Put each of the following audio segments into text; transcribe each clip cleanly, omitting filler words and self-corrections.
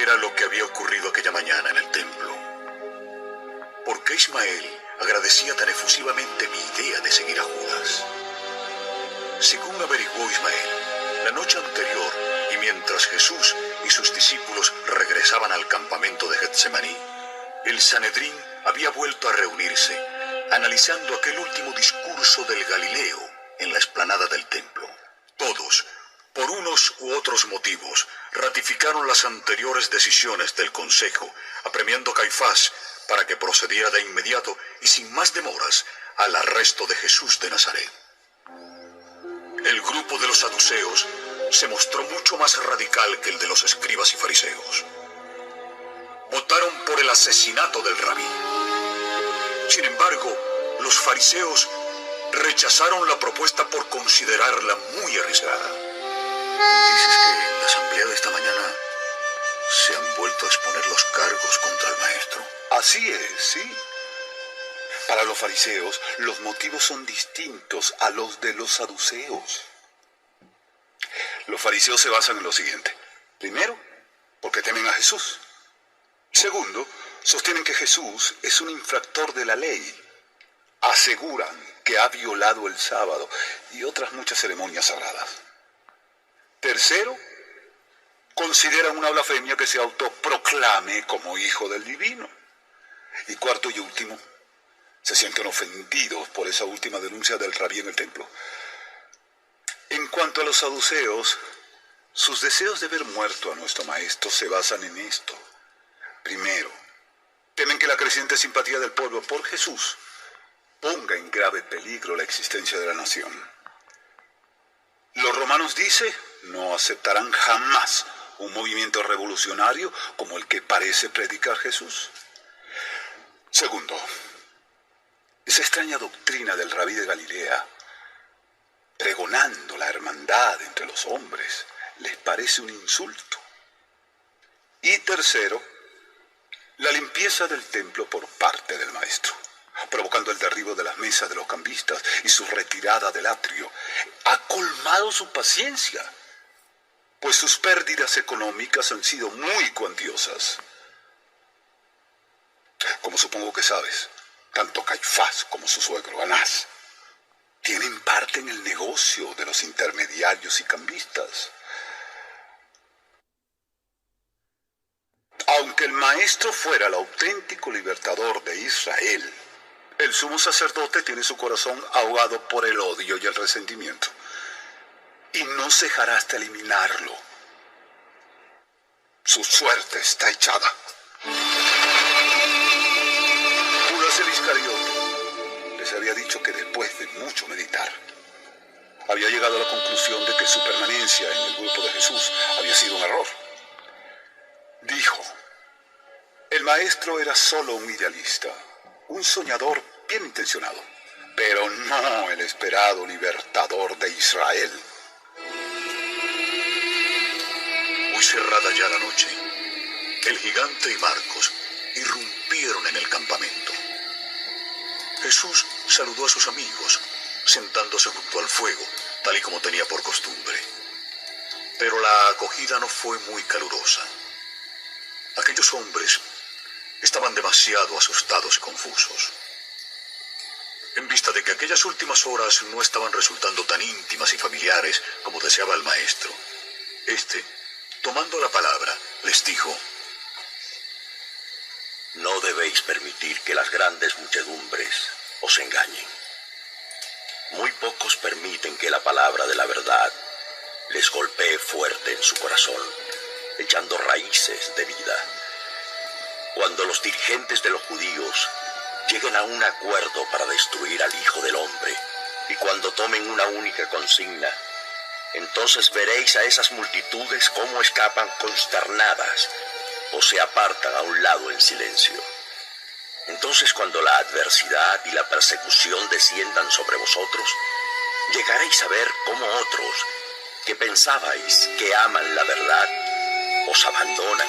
era lo que había ocurrido aquella mañana en el templo? ¿Por qué Ismael agradecía tan efusivamente mi idea de seguir a Judas? Según averiguó Ismael, la noche anterior, y mientras Jesús y sus discípulos regresaban al campamento de Getsemaní, el Sanedrín había vuelto a reunirse, analizando aquel último discurso del Galileo en la explanada del templo. Todos, por unos u otros motivos, ratificaron las anteriores decisiones del Consejo, apremiando a Caifás para que procediera de inmediato y sin más demoras al arresto de Jesús de Nazaret. El grupo de los saduceos se mostró mucho más radical que el de los escribas y fariseos. Votaron por el asesinato del rabí. Sin embargo, los fariseos rechazaron la propuesta por considerarla muy arriesgada. Dices que en la asamblea de esta mañana se han vuelto a exponer los cargos contra el maestro. Así es, sí. Para los fariseos, los motivos son distintos a los de los saduceos. Los fariseos se basan en lo siguiente. Primero, porque temen a Jesús. Segundo, sostienen que Jesús es un infractor de la ley. Aseguran que ha violado el sábado y otras muchas ceremonias sagradas. Tercero, consideran una blasfemia que se autoproclame como hijo del divino. Y cuarto y último, se sienten ofendidos por esa última denuncia del rabí en el templo. En cuanto a los saduceos, sus deseos de ver muerto a nuestro maestro se basan en esto. Primero, temen que la creciente simpatía del pueblo por Jesús ponga en grave peligro la existencia de la nación. Los romanos, dice, no aceptarán jamás un movimiento revolucionario como el que parece predicar Jesús. Segundo, esa extraña doctrina del rabí de Galilea, pregonando la hermandad entre los hombres, les parece un insulto. Y tercero, la limpieza del templo por parte del maestro, provocando el derribo de las mesas de los cambistas y su retirada del atrio, ha colmado su paciencia, pues sus pérdidas económicas han sido muy cuantiosas. Como supongo que sabes, tanto Caifás como su suegro Anás tienen parte en el negocio de los intermediarios y cambistas. Aunque el maestro fuera el auténtico libertador de Israel, el sumo sacerdote tiene su corazón ahogado por el odio y el resentimiento, y no cejará hasta eliminarlo. Su suerte está echada. Judas el Iscariote les había dicho que después de mucho meditar, había llegado a la conclusión de que su permanencia en el grupo de Jesús había sido un error. Dijo, el maestro era solo un idealista, un soñador bien intencionado, pero no el esperado libertador de Israel. Muy cerrada ya la noche, el gigante y Marcos irrumpieron en el campamento. Jesús saludó a sus amigos, sentándose junto al fuego, tal y como tenía por costumbre. Pero la acogida no fue muy calurosa. Aquellos hombres estaban demasiado asustados y confusos. En vista de que aquellas últimas horas no estaban resultando tan íntimas y familiares como deseaba el maestro, tomando la palabra, les dijo: no debéis permitir que las grandes muchedumbres os engañen. Muy pocos permiten que la palabra de la verdad les golpee fuerte en su corazón, echando raíces de vida. Cuando los dirigentes de los judíos lleguen a un acuerdo para destruir al Hijo del Hombre, y cuando tomen una única consigna, entonces veréis a esas multitudes cómo escapan consternadas o se apartan a un lado en silencio. Entonces, cuando la adversidad y la persecución desciendan sobre vosotros, llegaréis a ver cómo otros, que pensabais que aman la verdad, os abandonan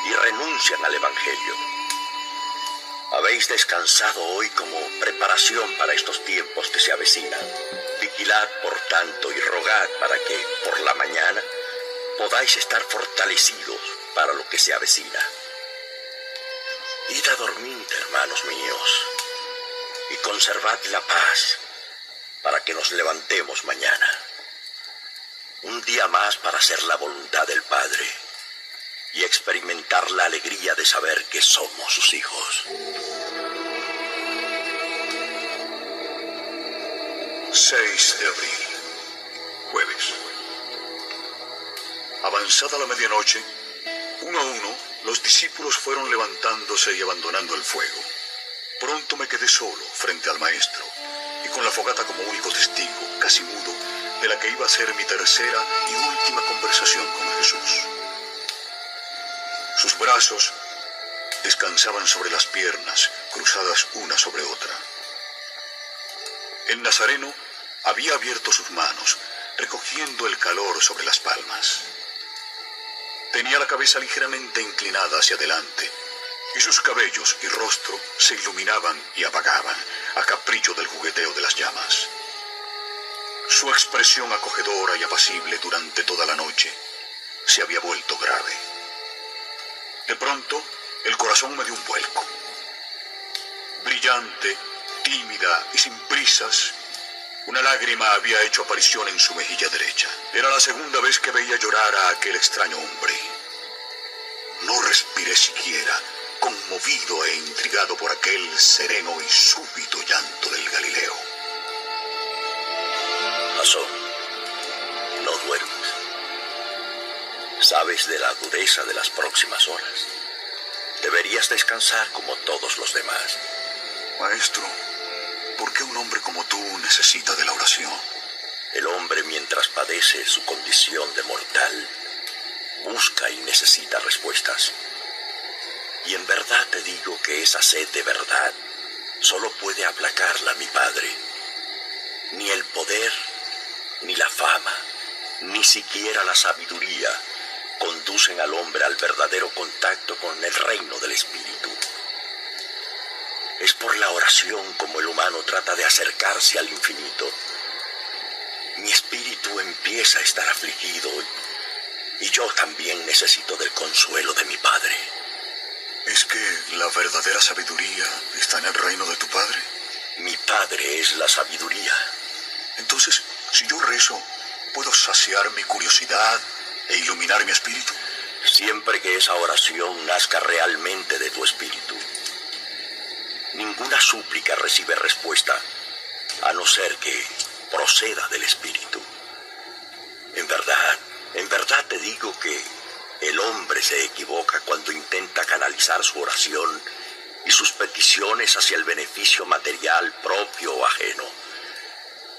y renuncian al Evangelio. Habéis descansado hoy como preparación para estos tiempos que se avecinan. Vigilad, por tanto, y rogad para que, por la mañana, podáis estar fortalecidos para lo que se avecina. Id a dormir, hermanos míos, y conservad la paz para que nos levantemos mañana. Un día más para hacer la voluntad del Padre y experimentar la alegría de saber que somos sus hijos. 6 de abril, jueves. Avanzada la medianoche, uno a uno, los discípulos fueron levantándose y abandonando el fuego. Pronto me quedé solo frente al maestro y con la fogata como único testigo, casi mudo, de la que iba a ser mi tercera y última conversación con Jesús. Sus brazos descansaban sobre las piernas, cruzadas una sobre otra. El nazareno había abierto sus manos, recogiendo el calor sobre las palmas. Tenía la cabeza ligeramente inclinada hacia adelante, y sus cabellos y rostro se iluminaban y apagaban a capricho del jugueteo de las llamas. Su expresión acogedora y apacible durante toda la noche se había vuelto grave. De pronto, el corazón me dio un vuelco. Brillante, tímida y sin prisas, una lágrima había hecho aparición en su mejilla derecha. Era la segunda vez que veía llorar a aquel extraño hombre. No respiré siquiera, conmovido e intrigado por aquel sereno y súbito llanto del Galileo. Jasón, no duermes. Sabes de la dureza de las próximas horas. Deberías descansar como todos los demás. Maestro, ¿por qué un hombre como tú necesita de la oración? El hombre, mientras padece su condición de mortal, busca y necesita respuestas. Y en verdad te digo que esa sed de verdad solo puede aplacarla mi Padre. Ni el poder, ni la fama, ni siquiera la sabiduría conducen al hombre al verdadero contacto con el reino del Espíritu. Es por la oración como el humano trata de acercarse al infinito. Mi espíritu empieza a estar afligido y yo también necesito del consuelo de mi Padre. ¿Es que la verdadera sabiduría está en el reino de tu Padre? Mi Padre es la sabiduría. Entonces, si yo rezo, ¿puedo saciar mi curiosidad e iluminar mi espíritu? Siempre que esa oración nazca realmente de tu espíritu. Ninguna súplica recibe respuesta, a no ser que proceda del Espíritu. En verdad te digo que el hombre se equivoca cuando intenta canalizar su oración y sus peticiones hacia el beneficio material propio o ajeno.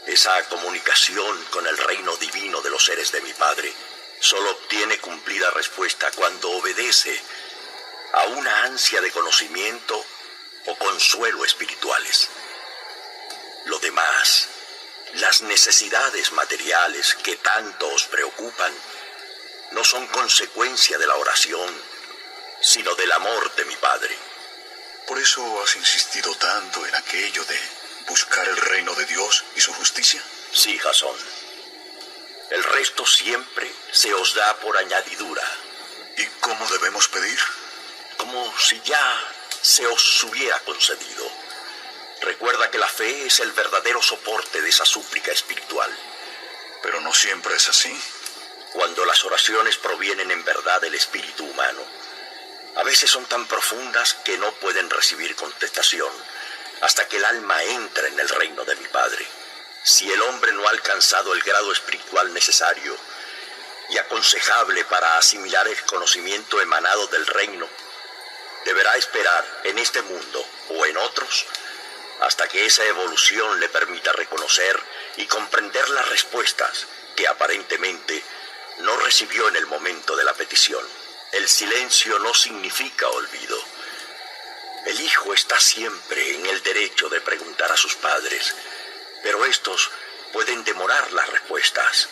Esa comunicación con el reino divino de los seres de mi Padre solo obtiene cumplida respuesta cuando obedece a una ansia de conocimiento o consuelo espirituales. Lo demás, las necesidades materiales que tanto os preocupan, no son consecuencia de la oración, sino del amor de mi Padre. ¿Por eso has insistido tanto en aquello de buscar el reino de Dios y su justicia? Sí, Jasón. El resto siempre se os da por añadidura. ¿Y cómo debemos pedir? Como si ya se os hubiera concedido. Recuerda que la fe es el verdadero soporte de esa súplica espiritual. Pero no siempre es así. Cuando las oraciones provienen en verdad del espíritu humano, a veces son tan profundas que no pueden recibir contestación hasta que el alma entra en el reino de mi Padre. Si el hombre no ha alcanzado el grado espiritual necesario y aconsejable para asimilar el conocimiento emanado del reino, deberá esperar en este mundo o en otros hasta que esa evolución le permita reconocer y comprender las respuestas que aparentemente no recibió en el momento de la petición. El silencio no significa olvido. El hijo está siempre en el derecho de preguntar a sus padres, pero estos pueden demorar las respuestas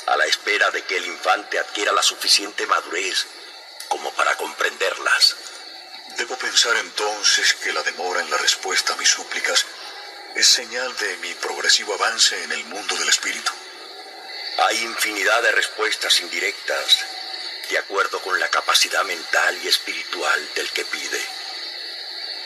a la espera de que el infante adquiera la suficiente madurez como para comprenderlas. ¿Debo pensar entonces que la demora en la respuesta a mis súplicas es señal de mi progresivo avance en el mundo del espíritu? Hay infinidad de respuestas indirectas de acuerdo con la capacidad mental y espiritual del que pide.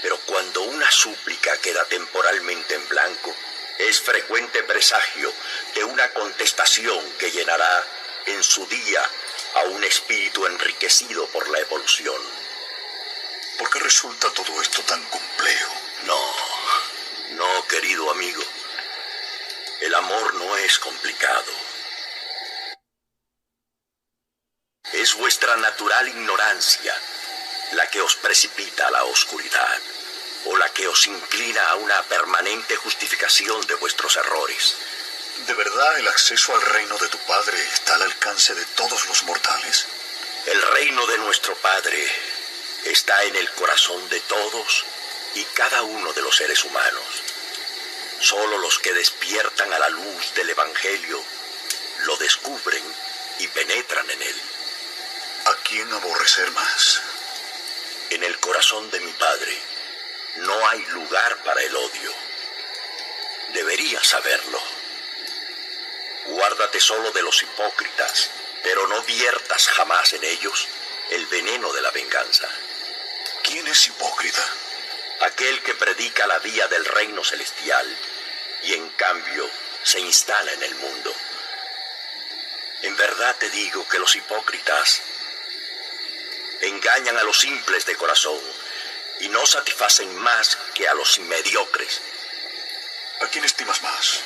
Pero cuando una súplica queda temporalmente en blanco, es frecuente presagio de una contestación que llenará en su día a un espíritu enriquecido por la evolución. ¿Por qué resulta todo esto tan complejo? No, querido amigo. El amor no es complicado. Es vuestra natural ignorancia la que os precipita a la oscuridad, o la que os inclina a una permanente justificación de vuestros errores. ¿De verdad el acceso al reino de tu Padre está al alcance de todos los mortales? El reino de nuestro Padre está en el corazón de todos y cada uno de los seres humanos. Solo los que despiertan a la luz del Evangelio lo descubren y penetran en él. ¿A quién aborrecer más? En el corazón de mi Padre no hay lugar para el odio. Deberías saberlo. Guárdate solo de los hipócritas, pero no viertas jamás en ellos el veneno de la venganza. ¿Quién es hipócrita? Aquel que predica la vía del reino celestial y en cambio se instala en el mundo. En verdad te digo que los hipócritas engañan a los simples de corazón y no satisfacen más que a los mediocres. ¿A quién estimas más?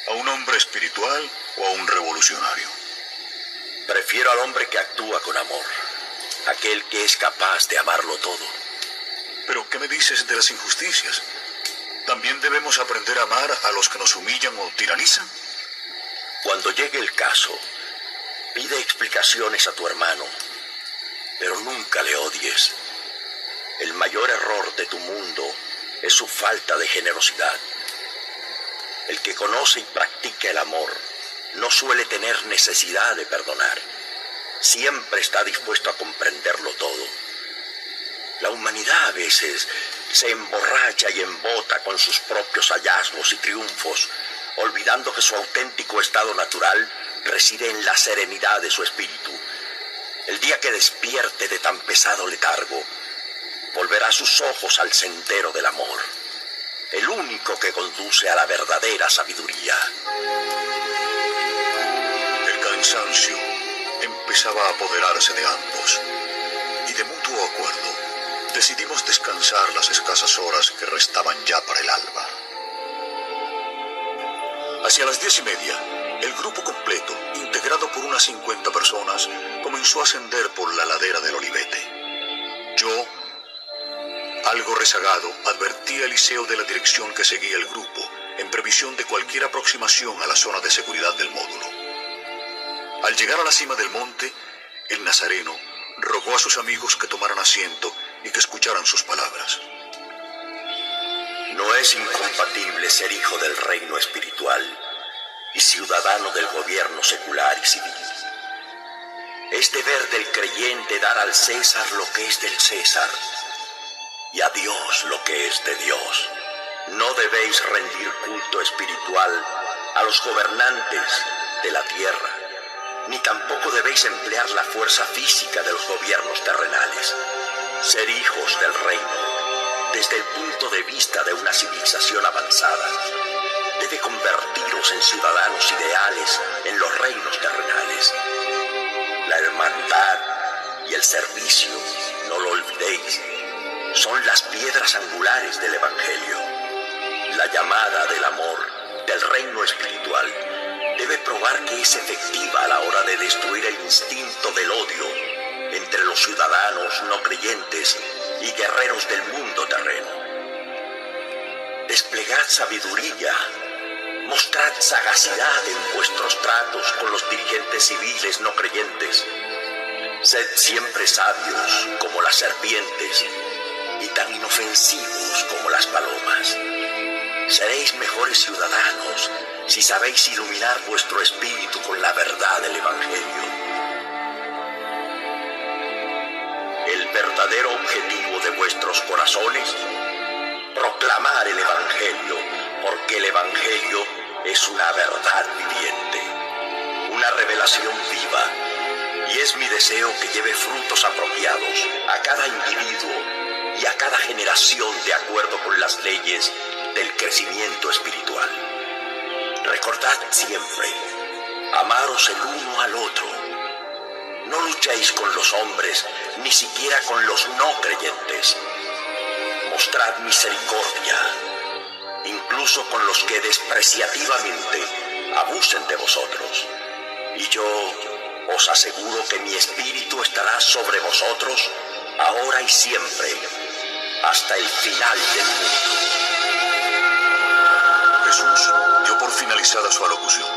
¿A un hombre espiritual o a un revolucionario? Prefiero al hombre que actúa con amor, aquel que es capaz de amarlo todo. ¿Pero qué me dices de las injusticias? ¿También debemos aprender a amar a los que nos humillan o tiranizan? Cuando llegue el caso, pide explicaciones a tu hermano, pero nunca le odies. El mayor error de tu mundo es su falta de generosidad. El que conoce y practica el amor no suele tener necesidad de perdonar. Siempre está dispuesto a comprenderlo todo. La humanidad a veces se emborracha y embota con sus propios hallazgos y triunfos, olvidando que su auténtico estado natural reside en la serenidad de su espíritu. El día que despierte de tan pesado letargo, volverá sus ojos al sendero del amor, el único que conduce a la verdadera sabiduría. El cansancio empezaba a apoderarse de ambos, y de mutuo acuerdo decidimos descansar las escasas horas que restaban ya para el alba. Hacia las 10:30, el grupo completo, integrado por unas 50 personas, comenzó a ascender por la ladera del Olivete. Yo, algo rezagado, advertí a Eliseo de la dirección que seguía el grupo, en previsión de cualquier aproximación a la zona de seguridad del módulo. Al llegar a la cima del monte, el nazareno rogó a sus amigos que tomaran asiento y que escucharan sus palabras. No es incompatible ser hijo del reino espiritual y ciudadano del gobierno secular y civil. Es deber del creyente dar al César lo que es del César y a Dios lo que es de Dios. No debéis rendir culto espiritual a los gobernantes de la tierra, ni tampoco debéis emplear la fuerza física de los gobiernos terrenales. Ser hijos del reino, desde el punto de vista de una civilización avanzada, debe convertiros en ciudadanos ideales en los reinos terrenales. La hermandad y el servicio, no lo olvidéis, son las piedras angulares del Evangelio. La llamada del amor, del reino espiritual, debe probar que es efectiva a la hora de destruir el instinto del odio entre los ciudadanos no creyentes y guerreros del mundo terreno. Desplegad sabiduría, mostrad sagacidad en vuestros tratos con los dirigentes civiles no creyentes. Sed siempre sabios como las serpientes y tan inofensivos como las palomas. Seréis mejores ciudadanos si sabéis iluminar vuestro espíritu con la verdad del Evangelio. El verdadero objetivo de vuestros corazones, proclamar el Evangelio, porque el Evangelio es una verdad viviente, una revelación viva, Y es mi deseo que lleve frutos apropiados a cada individuo y a cada generación de acuerdo con las leyes del crecimiento espiritual. Recordad siempre, amaros el uno al otro. No luchéis con los hombres, ni siquiera con los no creyentes. Mostrad misericordia, incluso con los que despreciativamente abusen de vosotros. Y yo os aseguro que mi espíritu estará sobre vosotros, ahora y siempre, hasta el final del mundo. Jesús dio por finalizada su alocución.